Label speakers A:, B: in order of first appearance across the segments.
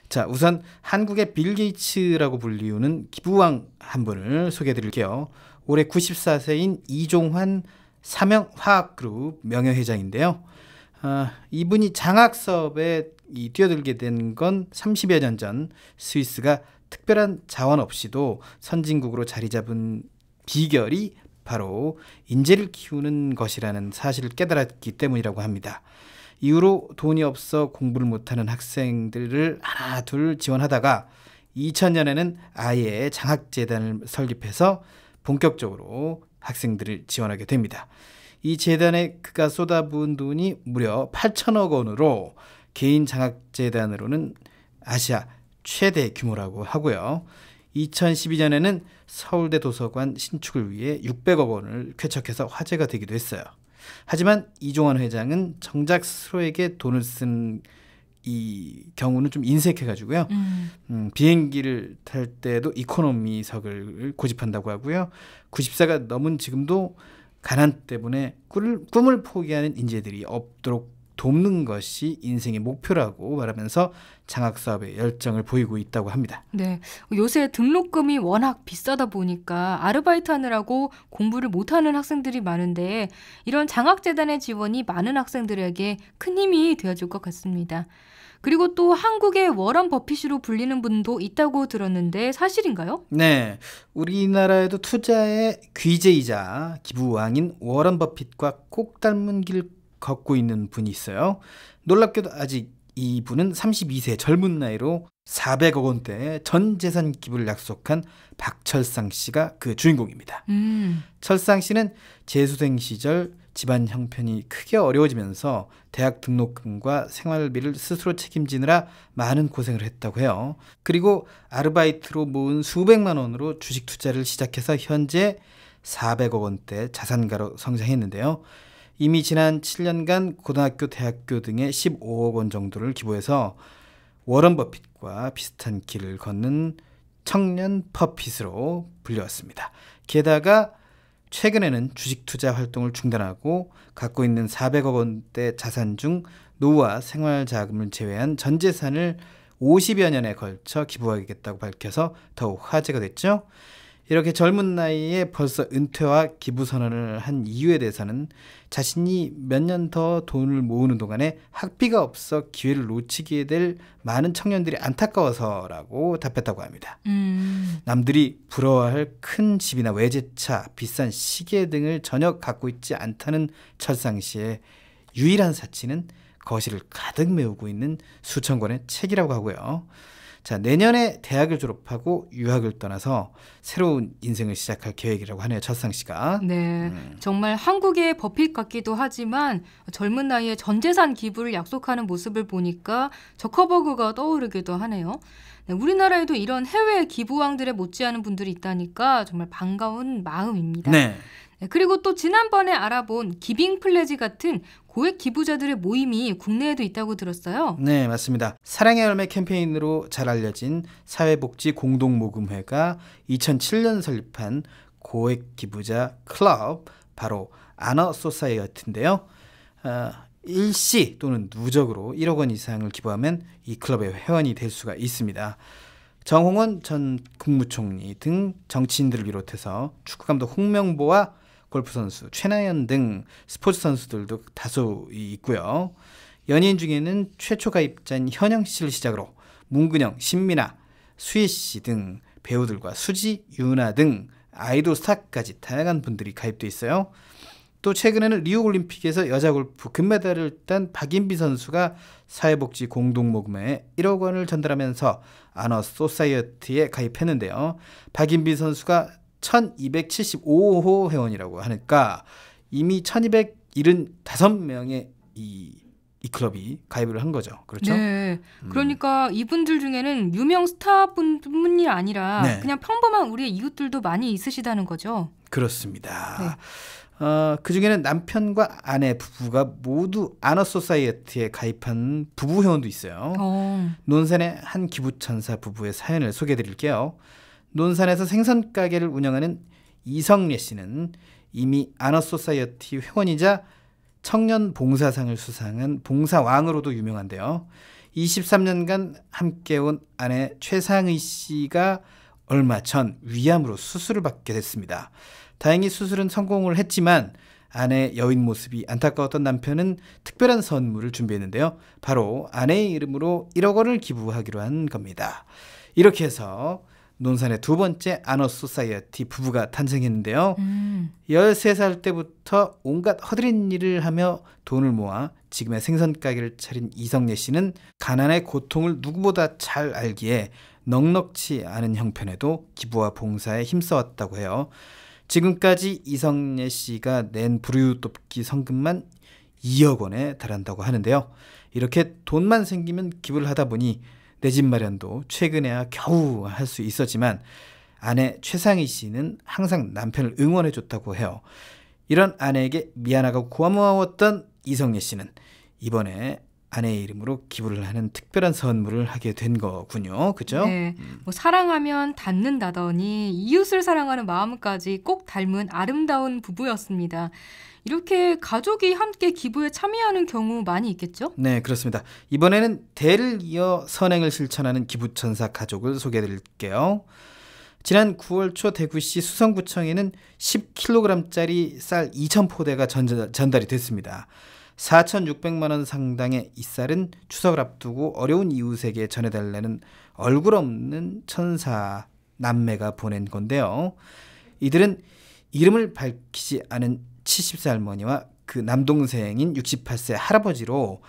A: 자, 우선 한국의 빌 게이츠라고 불리우는 기부왕 한 분을 소개해 드릴게요. 올해 94세인 이종환 삼형화학그룹 명예회장인데요. 이분이 장학 사업에 뛰어들게 된 건 30여 년 전 스위스가 특별한 자원 없이도 선진국으로 자리 잡은 비결이 바로 인재를 키우는 것이라는 사실을 깨달았기 때문이라고 합니다. 이후로 돈이 없어 공부를 못하는 학생들을 하나 둘 지원하다가 2000년에는 아예 장학재단을 설립해서 본격적으로 학생들을 지원하게 됩니다. 이 재단에 그가 쏟아부은 돈이 무려 8천억 원으로 개인 장학재단으로는 아시아 최대 규모라고 하고요. 2012년에는 서울대 도서관 신축을 위해 600억 원을 쾌척해서 화제가 되기도 했어요. 하지만 이종환 회장은 정작 스스로에게 돈을 쓴 이 경우는 좀 인색해가지고요. 비행기를 탈 때도 이코노미석을 고집한다고 하고요. 90세가 넘은 지금도 가난 때문에 꿈을 포기하는 인재들이 없도록 돕는 것이 인생의 목표라고 말하면서 장학사업에 열정을 보이고 있다고 합니다.
B: 네, 요새 등록금이 워낙 비싸다 보니까 아르바이트 하느라고 공부를 못하는 학생들이 많은데 이런 장학재단의 지원이 많은 학생들에게 큰 힘이 되어줄 것 같습니다. 그리고 또 한국의 워런 버핏으로 불리는 분도 있다고 들었는데 사실인가요?
A: 네, 우리나라에도 투자의 귀재이자 기부왕인 워런 버핏과 꼭 닮은 길 걷고 있는 분이 있어요. 놀랍게도 아직 이분은 32세 젊은 나이로 400억 원대 전 재산 기부를 약속한 박철상 씨가 그 주인공입니다. 철상 씨는 재수생 시절 집안 형편이 크게 어려워지면서 대학 등록금과 생활비를 스스로 책임지느라 많은 고생을 했다고 해요. 그리고 아르바이트로 모은 수백만 원으로 주식 투자를 시작해서 현재 400억 원대 자산가로 성장했는데요. 이미 지난 7년간 고등학교, 대학교 등에 15억 원 정도를 기부해서 워런 버핏과 비슷한 길을 걷는 청년 퍼핏으로 불려왔습니다. 게다가 최근에는 주식 투자 활동을 중단하고 갖고 있는 400억 원대 자산 중 노후와 생활자금을 제외한 전 재산을 50여 년에 걸쳐 기부하겠다고 밝혀서 더욱 화제가 됐죠. 이렇게 젊은 나이에 벌써 은퇴와 기부 선언을 한 이유에 대해서는 자신이 몇 년 더 돈을 모으는 동안에 학비가 없어 기회를 놓치게 될 많은 청년들이 안타까워서라고 답했다고 합니다. 남들이 부러워할 큰 집이나 외제차, 비싼 시계 등을 전혀 갖고 있지 않다는 철상 씨의 유일한 사치는 거실을 가득 메우고 있는 수천 권의 책이라고 하고요. 자, 내년에 대학을 졸업하고 유학을 떠나서 새로운 인생을 시작할 계획이라고 하네요. 철상 씨가.
B: 네, 정말 한국의 버핏 같기도 하지만 젊은 나이에 전 재산 기부를 약속하는 모습을 보니까 저커버그가 떠오르기도 하네요. 네, 우리나라에도 이런 해외 기부왕들에 못지않은 분들이 있다니까 정말 반가운 마음입니다.
A: 네.
B: 네, 그리고 또 지난번에 알아본 기빙 플래지 같은 고액 기부자들의 모임이 국내에도 있다고 들었어요.
A: 네, 맞습니다. 사랑의 열매 캠페인으로 잘 알려진 사회복지 공동모금회가 2007년 설립한 고액 기부자 클럽, 바로 아너 소사이어티인데요. 일시 또는 누적으로 1억 원 이상을 기부하면 이 클럽의 회원이 될 수가 있습니다. 정홍원 전 국무총리 등 정치인들을 비롯해서 축구감독 홍명보와 골프선수 최나연 등 스포츠 선수들도 다수 있고요. 연예인 중에는 최초 가입자인 현영 씨를 시작으로 문근영, 신민아, 수혜 씨 등 배우들과 수지, 유나 등 아이돌 스타까지 다양한 분들이 가입돼 있어요. 또 최근에는 리우올림픽에서 여자 골프 금메달을 딴 박인비 선수가 사회복지 공동모금회에 1억 원을 전달하면서 아너 소사이어티에 가입했는데요. 박인비 선수가 1275호 회원이라고 하니까 이미 1275명의 이 클럽이 가입을 한 거죠. 그렇죠?
B: 네. 그러니까 이분들 중에는 유명 스타분뿐이 아니라
A: 네.
B: 그냥 평범한 우리의 이웃들도 많이 있으시다는 거죠.
A: 그렇습니다. 그중에는 남편과 아내 부부가 모두 아너 소사이어티에 가입한 부부 회원도 있어요. 논산의 한 기부천사 부부의 사연을 소개해드릴게요. 논산에서 생선 가게를 운영하는 이성례 씨는 이미 아너 소사이어티 회원이자 청년 봉사상을 수상한 봉사왕으로도 유명한데요. 23년간 함께 온 아내 최상의 씨가 얼마 전 위암으로 수술을 받게 됐습니다. 다행히 수술은 성공을 했지만 아내의 여인 모습이 안타까웠던 남편은 특별한 선물을 준비했는데요. 바로 아내의 이름으로 1억 원을 기부하기로 한 겁니다. 이렇게 해서 논산의 두 번째 아너소사이어티 부부가 탄생했는데요. 13살 때부터 온갖 허드렛 일을 하며 돈을 모아 지금의 생선 가게를 차린 이성례 씨는 가난의 고통을 누구보다 잘 알기에 넉넉지 않은 형편에도 기부와 봉사에 힘써왔다고 해요. 지금까지 이성례 씨가 낸 불우이웃 돕기 성금만 2억 원에 달한다고 하는데요. 이렇게 돈만 생기면 기부를 하다 보니 내 집 마련도 최근에야 겨우 할 수 있었지만 아내 최상희 씨는 항상 남편을 응원해줬다고 해요. 이런 아내에게 미안하고 고마웠던 이성례 씨는 이번에 아내의 이름으로 기부를 하는 특별한 선물을 하게 된 거군요. 그죠?
B: 네, 뭐 사랑하면 닿는다더니 이웃을 사랑하는 마음까지 꼭 닮은 아름다운 부부였습니다. 이렇게 가족이 함께 기부에 참여하는 경우 많이 있겠죠?
A: 네, 그렇습니다. 이번에는 대를 이어 선행을 실천하는 기부천사 가족을 소개해드릴게요. 지난 9월 초 대구시 수성구청에는 10kg짜리 쌀 2,000포대가 전달이 됐습니다. 4,600만 원 상당의 이 쌀은 추석을 앞두고 어려운 이웃에게 전해달라는 얼굴 없는 천사 남매가 보낸 건데요. 이들은 이름을 밝히지 않은 70세 할머니와 그 남동생인 68세 할아버지로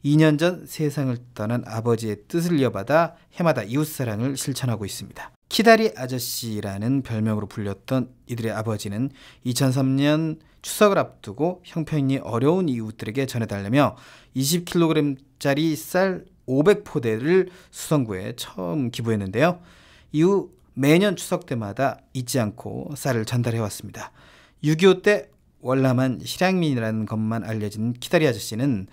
A: 2년 전 세상을 떠난 아버지의 뜻을 이어받아 해마다 이웃사랑을 실천하고 있습니다. 키다리 아저씨라는 별명으로 불렸던 이들의 아버지는 2003년 추석을 앞두고 형편이 어려운 이웃들에게 전해달라며 20kg짜리 쌀 500포대를 수성구에 처음 기부했는데요. 이후 매년 추석 때마다 잊지 않고 쌀을 전달해왔습니다. 6.25 때 월남한 실향민이라는 것만 알려진 키다리 아저씨는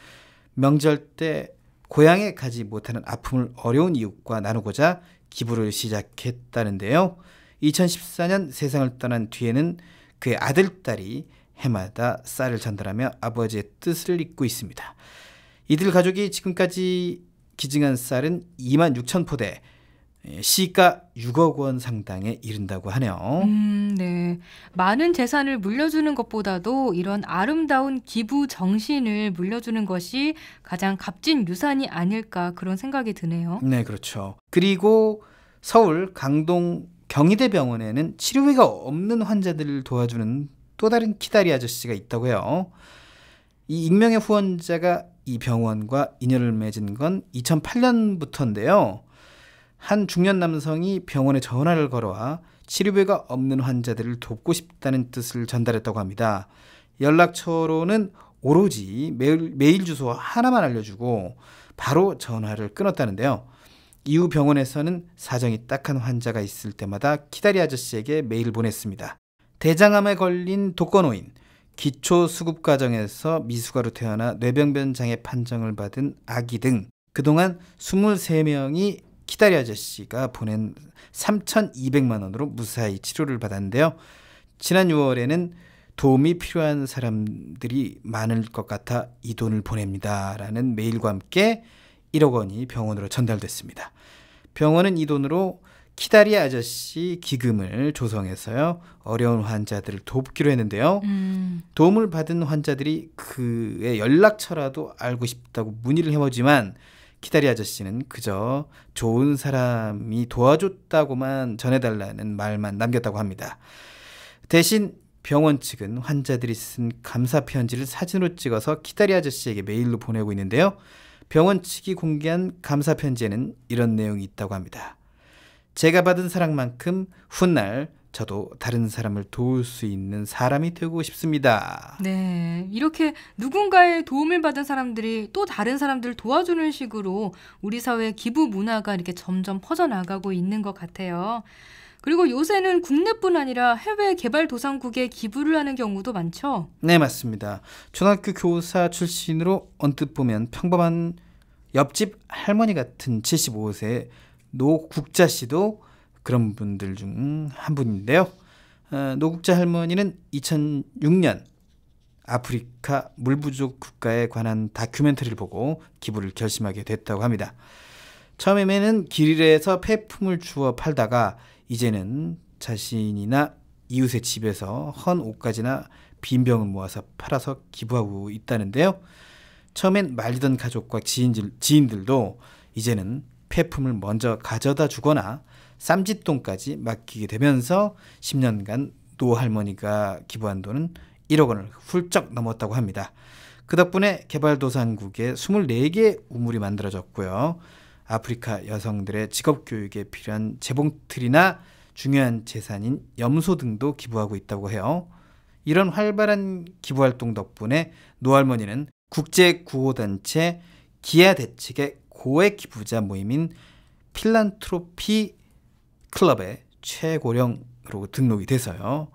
A: 명절 때 고향에 가지 못하는 아픔을 어려운 이웃과 나누고자 기부를 시작했다는데요. 2014년 세상을 떠난 뒤에는 그의 아들딸이 해마다 쌀을 전달하며 아버지의 뜻을 잇고 있습니다. 이들 가족이 지금까지 기증한 쌀은 26,000포대, 시가 6억 원 상당에 이른다고 하네요.
B: 네. 많은 재산을 물려주는 것보다도 이런 아름다운 기부 정신을 물려주는 것이 가장 값진 유산이 아닐까 그런 생각이 드네요.
A: 네, 그렇죠. 그리고 서울 강동 경희대병원에는 치료비가 없는 환자들을 도와주는 또 다른 키다리 아저씨가 있다고 해요. 이 익명의 후원자가 이 병원과 인연을 맺은 건 2008년부터인데요. 한 중년 남성이 병원에 전화를 걸어와 치료비가 없는 환자들을 돕고 싶다는 뜻을 전달했다고 합니다. 연락처로는 오로지 메일 주소 하나만 알려주고 바로 전화를 끊었다는데요. 이후 병원에서는 사정이 딱한 환자가 있을 때마다 키다리 아저씨에게 메일을 보냈습니다. 대장암에 걸린 독거노인, 기초수급과정에서 미숙아로 태어나 뇌병변 장애 판정을 받은 아기 등 그동안 23명이 키다리 아저씨가 보낸 3,200만 원으로 무사히 치료를 받았는데요. 지난 6월에는 도움이 필요한 사람들이 많을 것 같아 이 돈을 보냅니다 라는 메일과 함께 1억 원이 병원으로 전달됐습니다. 병원은 이 돈으로 키다리 아저씨 기금을 조성해서요. 어려운 환자들을 돕기로 했는데요. 도움을 받은 환자들이 그의 연락처라도 알고 싶다고 문의를 해보지만 키다리 아저씨는 그저 좋은 사람이 도와줬다고만 전해달라는 말만 남겼다고 합니다. 대신 병원 측은 환자들이 쓴 감사 편지를 사진으로 찍어서 키다리 아저씨에게 메일로 보내고 있는데요. 병원 측이 공개한 감사 편지에는 이런 내용이 있다고 합니다. 제가 받은 사랑만큼 훗날 저도 다른 사람을 도울 수 있는 사람이 되고 싶습니다.
B: 네, 이렇게 누군가의 도움을 받은 사람들이 또 다른 사람들을 도와주는 식으로 우리 사회의 기부 문화가 이렇게 점점 퍼져나가고 있는 것 같아요. 그리고 요새는 국내뿐 아니라 해외 개발도상국에 기부를 하는 경우도 많죠?
A: 네, 맞습니다. 초등학교 교사 출신으로 언뜻 보면 평범한 옆집 할머니 같은 75세 노국자 씨도 그런 분들 중 한 분인데요. 노국자 할머니는 2006년 아프리카 물부족 국가에 관한 다큐멘터리를 보고 기부를 결심하게 됐다고 합니다. 처음에는 길에서 폐품을 주워 팔다가 이제는 자신이나 이웃의 집에서 헌 옷가지나 빈병을 모아서 팔아서 기부하고 있다는데요. 처음엔 말리던 가족과 지인들도 이제는 폐품을 먼저 가져다 주거나 쌈짓돈까지 맡기게 되면서 10년간 노할머니가 기부한 돈은 1억 원을 훌쩍 넘었다고 합니다. 그 덕분에 개발도상국에 24개 우물이 만들어졌고요. 아프리카 여성들의 직업교육에 필요한 재봉틀이나 중요한 재산인 염소 등도 기부하고 있다고 해요. 이런 활발한 기부활동 덕분에 노할머니는 국제구호단체 기아 대책의 고액 기부자 모임인 필란트로피 클럽의 최고령으로 등록이 돼서요.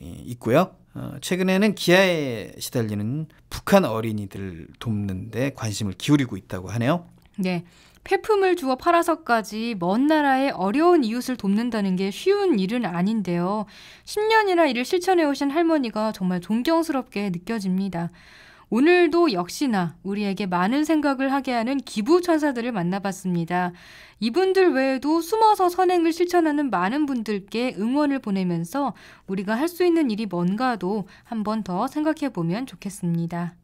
A: 있고요. 최근에는 기아에 시달리는 북한 어린이들 돕는 데 관심을 기울이고 있다고 하네요.
B: 네. 폐품을 주워 팔아서까지 먼 나라의 어려운 이웃을 돕는다는 게 쉬운 일은 아닌데요. 10년이나 이를 실천해 오신 할머니가 정말 존경스럽게 느껴집니다. 오늘도 역시나 우리에게 많은 생각을 하게 하는 기부 천사들을 만나봤습니다. 이분들 외에도 숨어서 선행을 실천하는 많은 분들께 응원을 보내면서 우리가 할 수 있는 일이 뭔가도 한 번 더 생각해 보면 좋겠습니다.